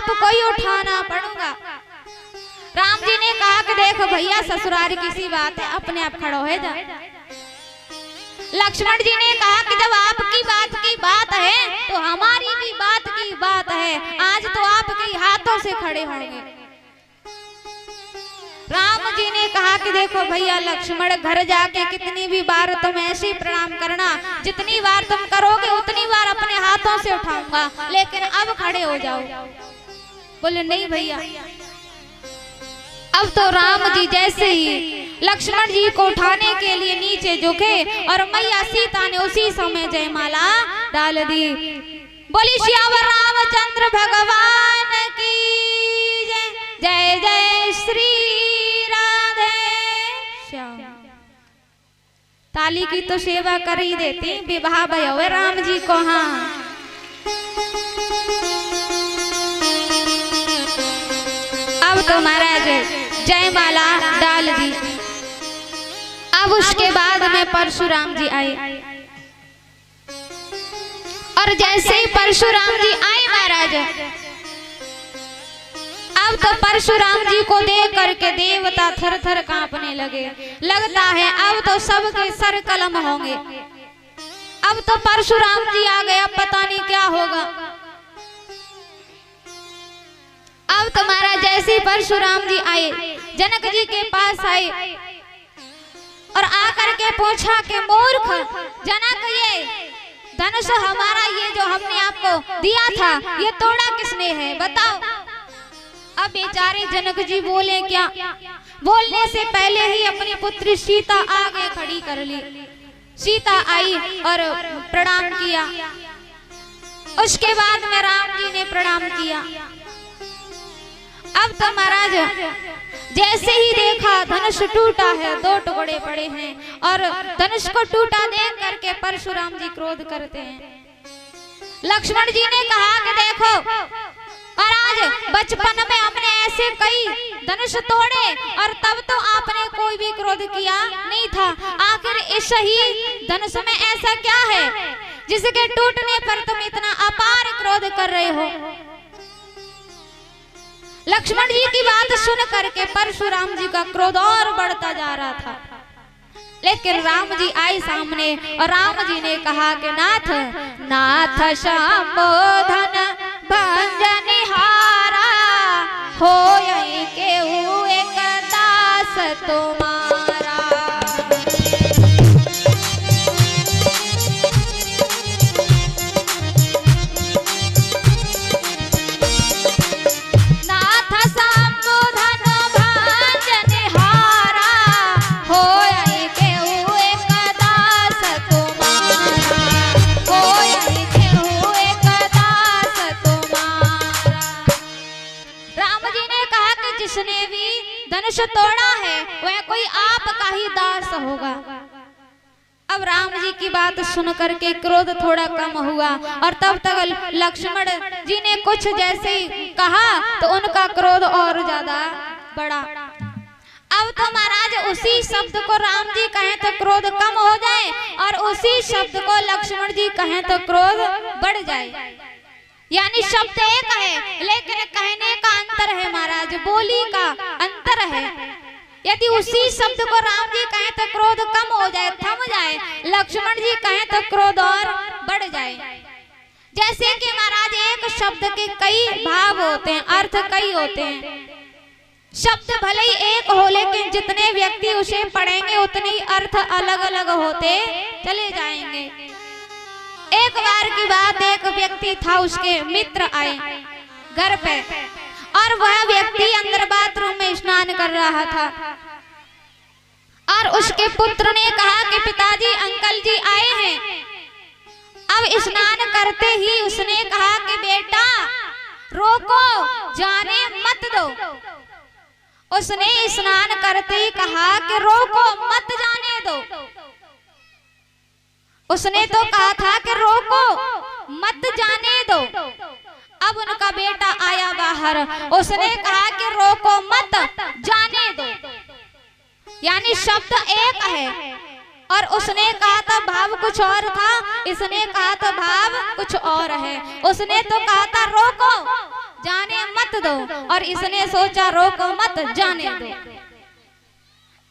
आपको ही उठाना पड़ूंगा। राम जी ने कहा कि देखो भैया ससुराल किसी बात है, अपने आप खड़ो है जा। लक्ष्मण जी ने कहा कि जब आपकी बात की बात है तो हमारी भी बात की बात है, आज तो आपके हाथों से खड़े होंगे। राम जी ने कहा कि देखो भैया लक्ष्मण, घर जाके कितनी भी बार तुम ऐसे प्रणाम करना, जितनी बार तुम करोगे उतनी बार अपने हाथों से उठाऊंगा, लेकिन अब खड़े हो जाओ। बोले नहीं भैया। अब तो राम जी जैसे ही लक्ष्मण जी को उठाने के लिए नीचे झुके और मैया सीता ने उसी समय जयमाला डाल दी। बोली श्यावर रामचंद्र भगवान की जय, जय जय श्री राधे श्याम। ताली की तो सेवा कर ही देती, विवाह भय हुए राम जी को। हाँ अब तो महाराज जयमाला डाल दी। अब उसके बाद में परशुराम जी आए और जैसे ही परशुराम जी आए महाराज, अब तो परशुराम जी को देख करके देवता थर थर कांपने लगे। लगता है अब तो सबके सर कलम होंगे। अब तो परशुराम जी आ गए, अब पता नहीं क्या होगा। अब तुम्हारा जैसे परशुराम जी आए, जनक जी के पास आए और आकर के पूछा कि मूर्ख जनक, ये धनुष हमारा, ये जो हमने आपको दिया था, ये तोड़ा किसने है, बताओ। अब बेचारे जनक जी बोले क्या, बोलने से पहले ही अपनी पुत्री सीता आगे खड़ी कर ली। सीता आई और प्रणाम किया। उसके बाद में राम जी ने प्रणाम किया। अब तो महाराज जैसे ही देखा धनुष टूटा है, दो टुकड़े पड़े हैं, और धनुष को टूटा देख करके परशुराम जी क्रोध करते हैं। लक्ष्मण जी ने कहा कि देखो महाराज, बचपन में हमने ऐसे कई धनुष तोड़े और तब तो आपने कोई भी क्रोध किया नहीं था, आखिर इस ही धनुष में ऐसा क्या है जिसके टूटने पर तुम इतना अपार क्रोध कर रहे हो। लक्ष्मण जी की बात सुन करके परशुराम जी का क्रोध और बढ़ता जा रहा था, लेकिन राम जी आए सामने और राम जी ने कहा कि नाथ नाथ संबोधन भंजनिहारा होय केहू एक दास तुम्हारा। जिसने भी धनुष तोड़ा है वह कोई आपका ही दास होगा। अब राम जी की बात सुन करके क्रोध थोड़ा कम हुआ और तब तक लक्ष्मण जी ने कुछ जैसे ही कहा तो उनका क्रोध और ज्यादा बढ़ा। अब तो महाराज उसी शब्द को राम जी कहें तो क्रोध कम हो जाए और उसी शब्द को लक्ष्मण जी कहें तो क्रोध बढ़ जाए। यानी शब्द एक है लेकिन कहने का अंतर है महाराज, बोली का अंतर है। यदि उसी शब्द को राम जी कहें तो क्रोध कम हो जाए, थम जाए, लक्ष्मण जी कहें तो क्रोध और बढ़ जाए। जैसे कि महाराज एक शब्द के कई भाव होते हैं, अर्थ कई होते हैं। शब्द भले ही एक हो लेकिन जितने व्यक्ति उसे पढ़ेंगे उतने अर्थ अलग अलग होते चले जाएंगे। एक बार की बात, एक व्यक्ति था, उसके मित्र आए घर पे और वह व्यक्ति अंदर बाथरूम में स्नान कर रहा था और उसके पुत्र ने कहा कि पिताजी अंकल जी आए हैं। अब स्नान करते ही उसने कहा कि बेटा रोको, जाने मत दो। उसने स्नान करते ही कहा कि रोको मत जाने दो। उसने तो कहा था कि रोको मत जाने दो। अब उनका बेटा आया बाहर, उसने कहा कि रोको मत जाने दो। यानी शब्द एक है और उसने कहा था भाव कुछ और था, इसने कहा था भाव कुछ और है। उसने तो कहा था रोको जाने मत मत दो, और इसने सोचा रोको मत जाने दो।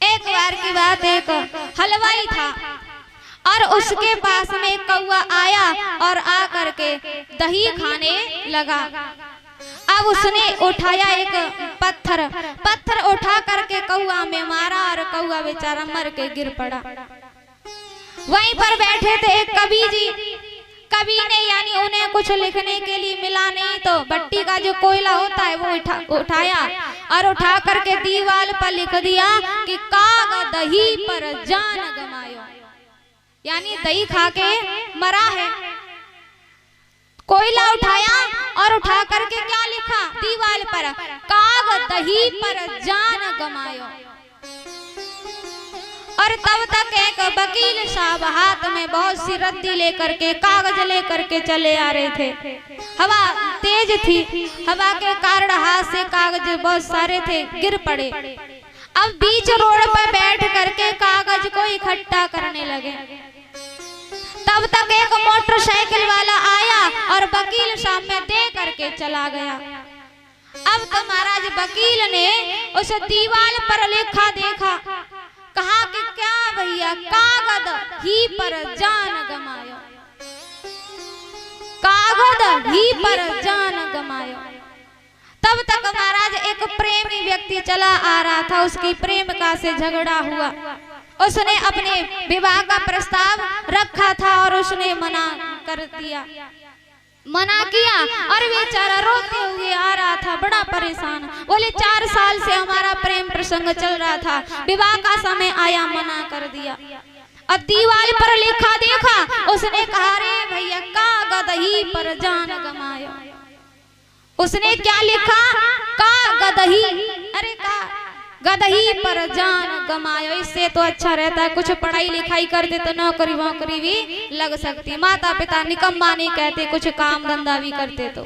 एक बार की बात, एक हलवाई था और उसके पास में एक कौवा आया और आ करके दही खाने लगा। अब उसने उठाया एक पत्थर उठा करके कौवा में मारा और कौवा बेचारा मर के गिर पड़ा। वहीं पर बैठे थे एक कवि ने यानी उन्हें कुछ लिखने के लिए मिला नहीं, तो भट्टी का जो कोयला होता है वो उठाया और उठा करके दीवार पर लिख दिया कि काग दही पर जान गमायो, यानी दही खा के मरा है। कोयला उठाया और उठा करके क्या लिखा दीवार पर, काग दही पर जान गमायो। और तब तक एक वकील साहब हाथ में बहुत सी रद्दी लेकर के कागज लेकर के चले आ रहे थे। हवा तेज थी, हवा के कारण हाथ से कागज बहुत सारे थे गिर पड़े। अब बीच रोड पर बैठ करके कागज को इकट्ठा करने लगे। तब तक एक मोटरसाइकिल वाला आया और वकील साहब में दे करके चला गया। अब तो महाराज वकील ने उस दीवार पर लिखा देखा, कहा कि क्या भैया, कागज ही पर जान गमायो, कागज ही पर जान गमायो। तब तक महाराज एक प्रेमी व्यक्ति चला आ रहा था, उसकी प्रेमिका से झगड़ा हुआ। उसने अपने विवाह का प्रस्ताव रखा था और उसने मना कर दिया, मना किया और बेचारा रोते हुए आ रहा था, बड़ा परेशान। बोले 4 साल से हमारा प्रेम प्रसंग चल रहा था, विवाह का समय आया, मना कर दिया। और दीवार पर लिखा देखा, उसने कहा रे भैया, कागज ही पर जान गमायो। उसने क्या लिखा, कागज ही, अरे गदही पर जान गमायो। इससे तो अच्छा रहता है कुछ पढ़ाई लिखाई करते तो नौकरी वोकरी भी लग सकती, माता पिता निकम्मा नहीं कहते, कुछ काम धंधा भी करते तो।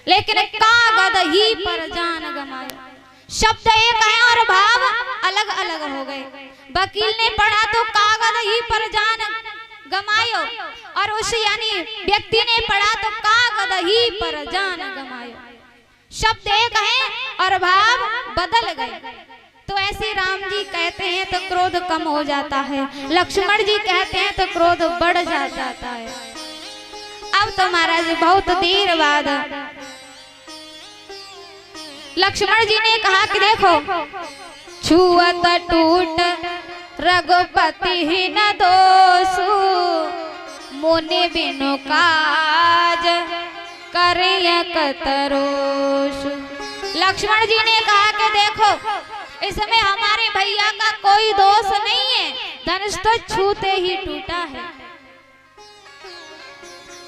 लेकिन कागज ही पर जान गमायो, शब्द एक है और भाव अलग अलग हो गए। वकील ने पढ़ा तो कागज ही पर जान गमायो, और उस यानी व्यक्ति ने पढ़ा तो कागज ही पर जान गमायो। शब्द एक है और भाव बदल गए। तो ऐसे राम जी कहते हैं तो क्रोध कम हो जाता है, लक्ष्मण जी कहते हैं तो क्रोध बढ़ जाता है। अब तो महाराज बहुत देर बाद लक्ष्मण जी ने कहा कि देखो, छुअत टूट रघुपति ही न दोषु, मोने बिनु काज करिय कतरोषु। लक्ष्मण जी ने कहा कि देखो, इसमें हमारे भैया का कोई दोष नहीं है, धनुष तो छूते ही टूटा है।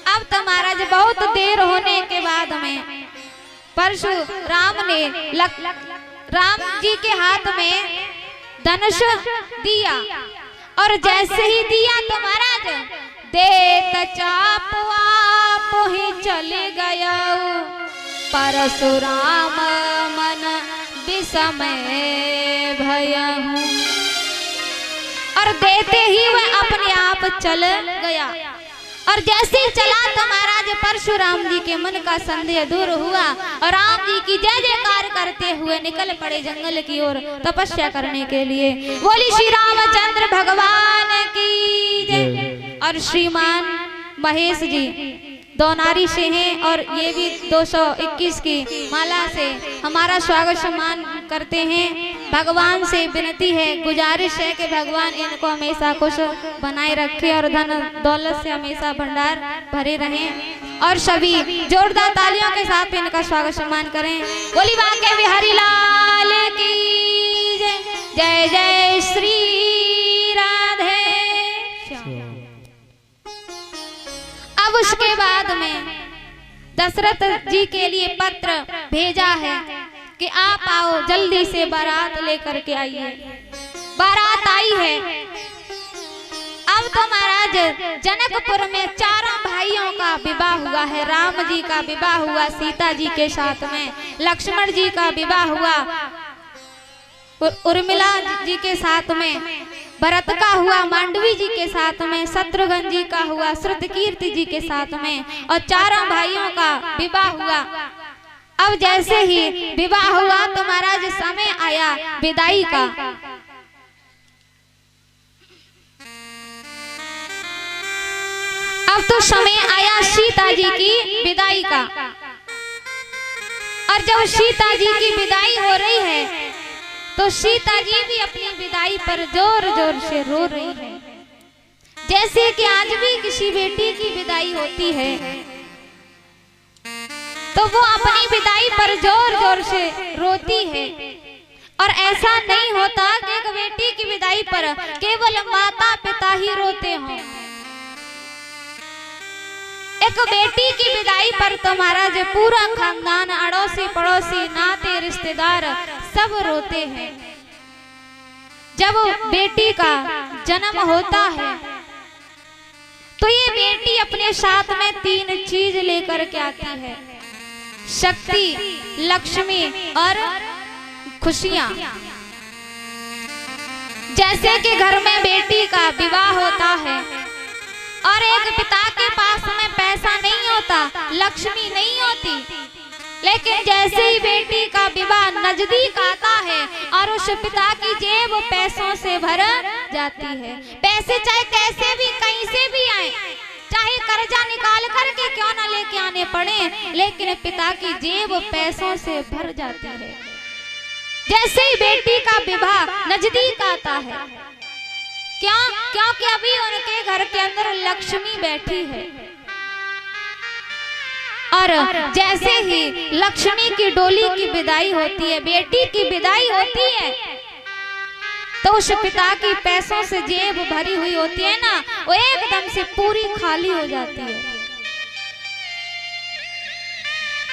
अब तो महाराज बहुत देर होने के बाद में परशुराम ने राम जी के हाथ में धनुष दिया, और जैसे ही दिया तो महाराज देत चाप आप ही चले गया, परशुराम मन विस्मय भयहु। और देते ही वह अपने आप चल गया, और जैसे चला तो महाराज परशुराम जी के मन का संदेह दूर हुआ और राम जी की जय जयकार करते हुए निकल पड़े जंगल की ओर तपस्या करने के लिए। बोली श्री रामचंद्र भगवान की जय। और श्रीमान महेश जी दोनारी से हैं और ये भी 221 की माला से हमारा स्वागत सम्मान करते हैं। भगवान से विनती है, गुजारिश है कि भगवान इनको हमेशा खुश बनाए रखे और धन दौलत से हमेशा भंडार भरे रहें। और सभी जोरदार तालियों के साथ इनका स्वागत सम्मान करें। बोली बांके बिहारी लाल की जय। जय जय श्री राधे। अब उसके बाद में दशरथ जी के लिए पत्र भेजा है कि आप आओ, जल्दी से बारात लेकर के आइए। बारात आई है। अब तो महाराज जनकपुर में चारों भाइयों का विवाह हुआ है। राम जी का विवाह हुआ सीता जी के साथ में, लक्ष्मण जी का विवाह हुआ उर्मिला जी के साथ में, भरत का हुआ मांडवी जी के साथ में, शत्रुघ्न जी का हुआ श्रुतकीर्ति जी के साथ में, और चारों भाइयों का विवाह हुआ। अब जैसे ही विवाह हुआ तो महाराज समय आया विदाई का। अब तो समय आया सीता जी की विदाई का। और जब सीता जी की विदाई हो रही है तो सीता जी भी अपनी विदाई पर जोर जोर से रो रही है। जैसे कि आज भी किसी बेटी की विदाई होती है तो वो अपनी विदाई पर जोर जोर से रोती है। और ऐसा नहीं होता कि एक बेटी की विदाई पर केवल माता पिता ही रोते हों। एक बेटी की विदाई पर तो महाराज पूरा खानदान, अड़ोसी पड़ोसी, नाते रिश्तेदार सब रोते हैं। जब बेटी का जन्म होता है तो ये बेटी अपने साथ में 3 चीज लेकर के आती है, शक्ति, लक्ष्मी और खुशियां। जैसे कि घर में बेटी का विवाह होता है और एक पिता के पास में पैसा नहीं होता, लक्ष्मी नहीं होती, लेकिन जैसे ही बेटी का विवाह नजदीक आता है और उस पिता की जेब पैसों से भर जाती है। पैसे चाहे कैसे भी कहीं से भी आए, चाहे कर्जा निकाल करके क्यों ना लेके आने पड़े, लेकिन पिता की जेब पैसों से भर जाती है। जैसे ही बेटी का विवाह नजदीक आता है, क्यों? क्योंकि अभी उनके घर के अंदर लक्ष्मी बैठी है। और जैसे ही लक्ष्मी की डोली की विदाई होती है, बेटी की विदाई होती है, तो उस पिता की पैसों से जेब भरी हुई होती है ना, वो एकदम से पूरी खाली हो जाती है,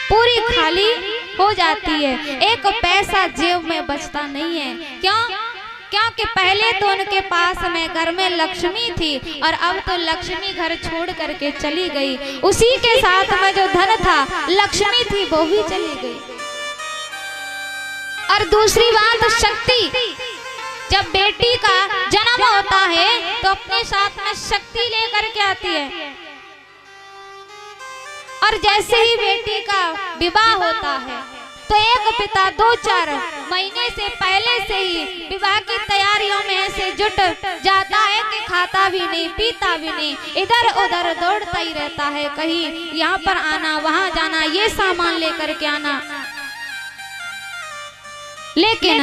पूरी खाली हो जाती है। एक पैसा जेब में बचता नहीं है। क्यों? क्योंकि पहले तो उनके पास में घर में लक्ष्मी थी और अब तो लक्ष्मी घर छोड़ करके चली गई। उसी के साथ में जो धन था, लक्ष्मी थी, वो भी चली गई। और दूसरी बात शक्ति, जब बेटी का जन्म होता है तो अपने साथ में शक्ति लेकर के आती है। और जैसे ही बेटी का विवाह होता है तो एक पिता 2-4 महीने से पहले से ही विवाह की तैयारियों में से जुट जाता है कि खाता भी नहीं, पीता भी नहीं, इधर उधर दौड़ता ही रहता है, कहीं यहाँ पर आना, वहां जाना, ये सामान लेकर के आना। लेकिन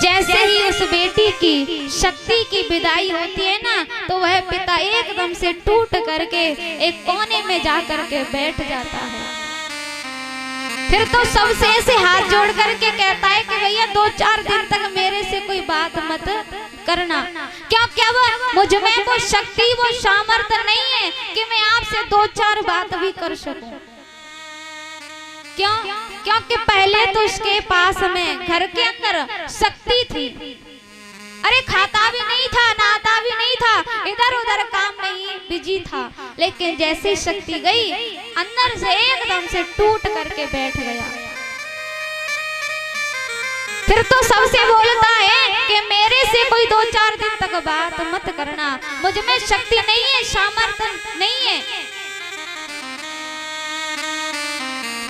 जैसे ही उस बेटी की शक्ति की विदाई होती है ना, तो वह पिता एकदम से टूट करके एक कोने में जा करके बैठ जाता है। फिर तो सबसे ऐसे हाथ जोड़ करके कहता है कि भैया 2-4 दिन तक मेरे से कोई बात मत करना। क्योंकि अब मुझ में वो शक्ति, वो सामर्थ्य नहीं है कि मैं आपसे 2-4 बात भी कर सकूं। क्यों? क्योंकि पहले तो उसके पास में घर के अंदर शक्ति थी, अरे खाता भी नहीं था, नहाता भी नहीं था, इधर उधर काम में ही बिजी था। लेकिन जैसे शक्ति गई, अंदर से एकदम से टूट करके बैठ गया। फिर तो सबसे बोलता है कि मेरे से कोई 2-4 दिन तक बात मत करना, मुझ में शक्ति नहीं है, सामर्थ्य नहीं है।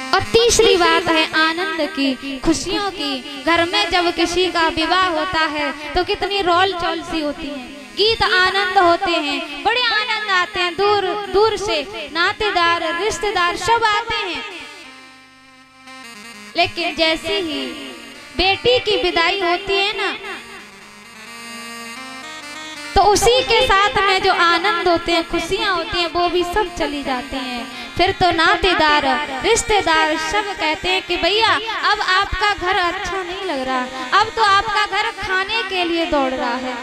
और तीसरी बात है आनंद की, खुशियों की। घर में जब किसी का विवाह होता है तो कितनी रोल चोल सी होती है, गीत आनंद होते हैं, बड़े आनंद आते हैं, दूर दूर से नातेदार रिश्तेदार सब आते हैं। लेकिन जैसे ही बेटी की विदाई होती है ना, तो उसी के साथ में जो आनंद होते हैं, खुशियां होती हैं, वो भी सब चली जाती हैं। फिर तो नातेदार रिश्तेदार सब कहते हैं कि भैया अब आपका घर अच्छा नहीं लग रहा, अब तो आपका घर खाने के लिए दौड़ रहा है,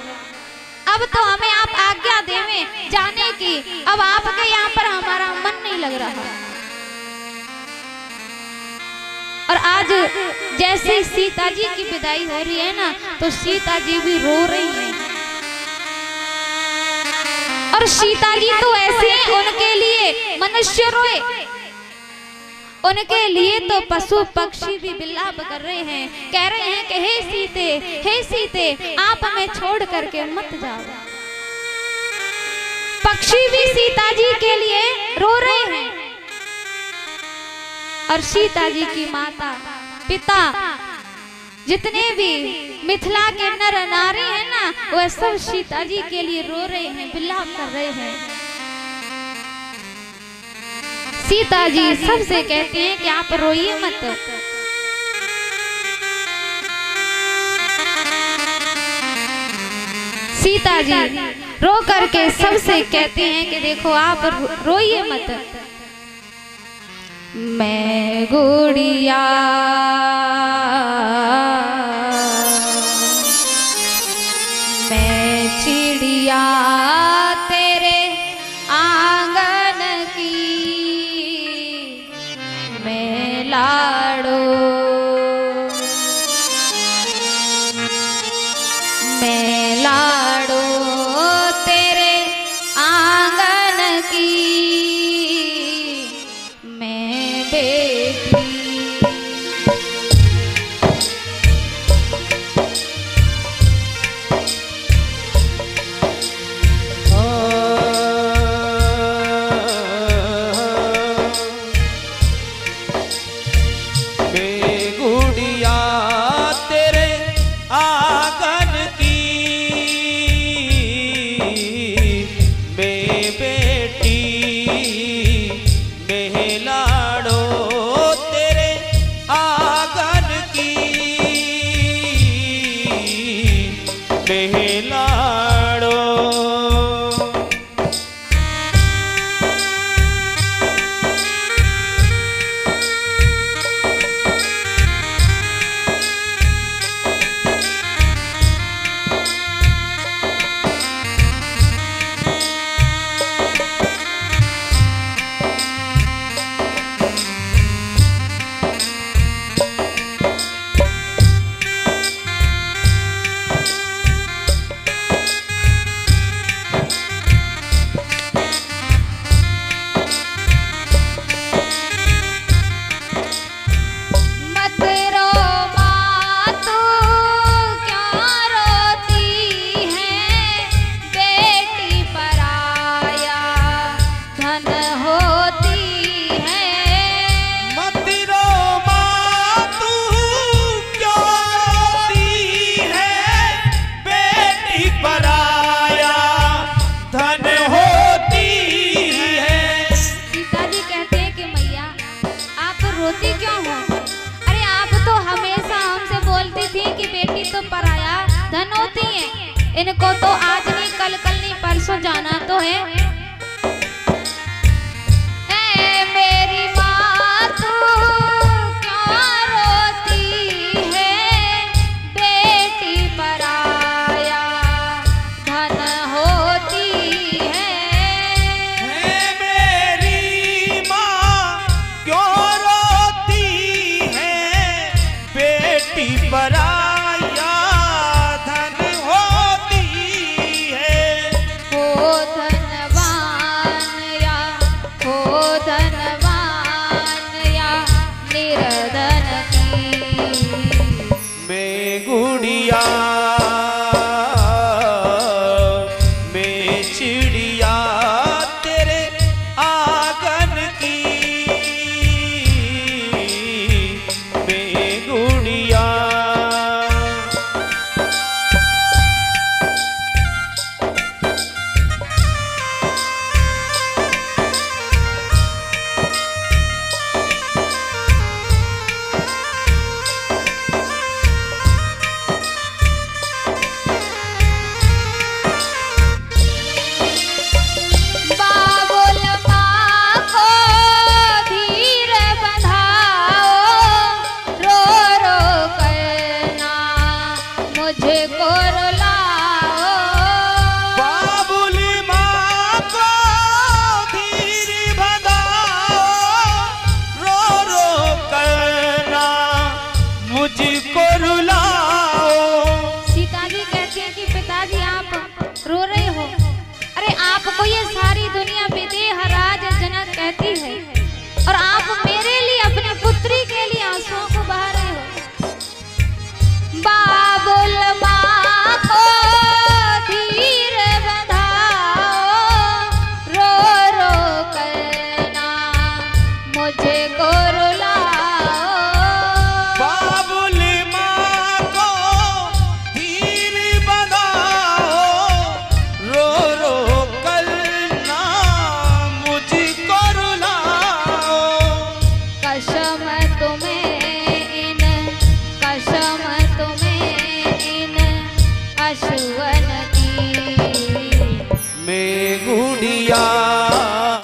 अब तो हमें आप आज्ञा देवें जाने की, अब आपके यहाँ पर हमारा मन नहीं लग रहा। और आज जैसे सीता जी की विदाई हो रही है ना, तो सीता जी भी रो रही हैं। और सीता जी तो ऐसे हैं, उनके लिए मनुष्य रोए, उनके लिए तो पशु पक्षी भी विलाप कर रहे हैं, कह रहे हैं कि हे सीते आप हमें छोड़ करके मत जाओ। पक्षी भी सीता जी के लिए रो रहे हैं। और सीता जी की माता पिता जितने भी मिथिला के नर नारी हैं ना, वह सब सीता जी के लिए रो रहे हैं, विलाप कर रहे हैं। सीता जी सबसे कहती हैं कि आप रोइए मत। सीता जी रो करके सबसे कहती हैं कि देखो आप रोइए मत। मैं गुड़िया मैं चिड़िया तेरे आंगन की, मैं लाड़ो मैं लाड़ो तेरे आंगन की, मैं बेटी। इनको तो आज नहीं कल नहीं परसों जाना तो है।